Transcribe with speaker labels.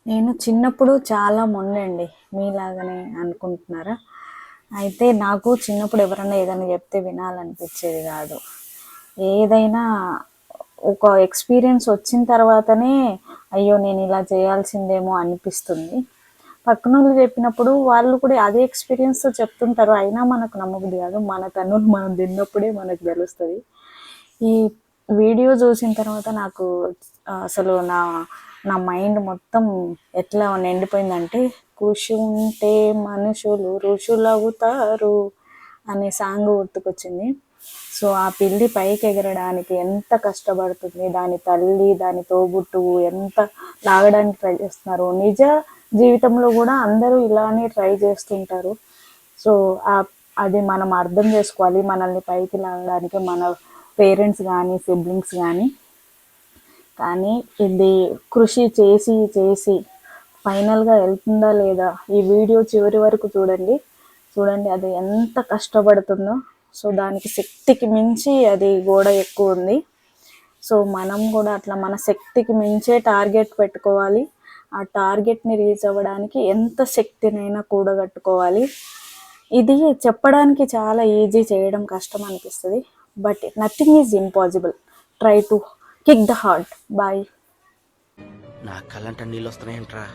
Speaker 1: నేను చిన్నప్పుడు చాలా మొండండి. మీలాగానే అనుకుంటున్నారా? అయితే నాకు చిన్నప్పుడు ఎవరన్నా ఏదైనా చెప్తే వినాలనిపించేది కాదు. ఏదైనా ఒక ఎక్స్పీరియన్స్ వచ్చిన తర్వాతనే అయ్యో నేను ఇలా చేయాల్సిందేమో అనిపిస్తుంది. పక్కనోళ్ళు చెప్పినప్పుడు వాళ్ళు కూడా అదే ఎక్స్పీరియన్స్‌తో చెప్తుంటారు. అయినా మనకు నమ్మబుద్ధి కాదు. మన తన్నులు మనం తిన్నప్పుడే మనకు తెలుస్తది. ఈ వీడియో చూసిన తర్వాత నాకు అసలు నా నా మైండ్ మొత్తం ఎట్లా నిండిపోయిందంటే, "కృషి ఉంటే మనుషులు ఋషులవుతారు" అనే సాంగ్ గుర్తుకొచ్చింది. సో, ఆ పిల్లి పైకి ఎగరడానికి ఎంత కష్టపడుతుంది, దాని తల్లి, దాని తోబుట్టువు ఎంత లాగడానికి ట్రై చేస్తున్నారు. నిజ జీవితంలో కూడా అందరూ ఇలానే ట్రై చేస్తుంటారు. సో, అది మనం అర్థం చేసుకోవాలి. మనల్ని పైకి లాగడానికి మన పేరెంట్స్ కానీ, సిబ్లింగ్స్ కానీ. కానీ ఇది కృషి చేసి చేసి ఫైనల్గా వెళ్తుందా లేదా, ఈ వీడియో చివరి వరకు చూడండి. చూడండి అది ఎంత కష్టపడుతుందో. సో దానికి శక్తికి మించి అది గోడ ఎక్కువ ఉంది. సో మనం కూడా అట్లా మన శక్తికి మించే టార్గెట్ పెట్టుకోవాలి. ఆ టార్గెట్ని రీచ్ అవ్వడానికి ఎంత శక్తినైనా కూడగట్టుకోవాలి. ఇది చెప్పడానికి చాలా ఈజీ, చేయడం కష్టం అనిపిస్తుంది. But nothing is impossible. Try to kick the heart. Bye.
Speaker 2: నా కళ్ళంట నీళ్ళు వస్తున్నాయంట్రా.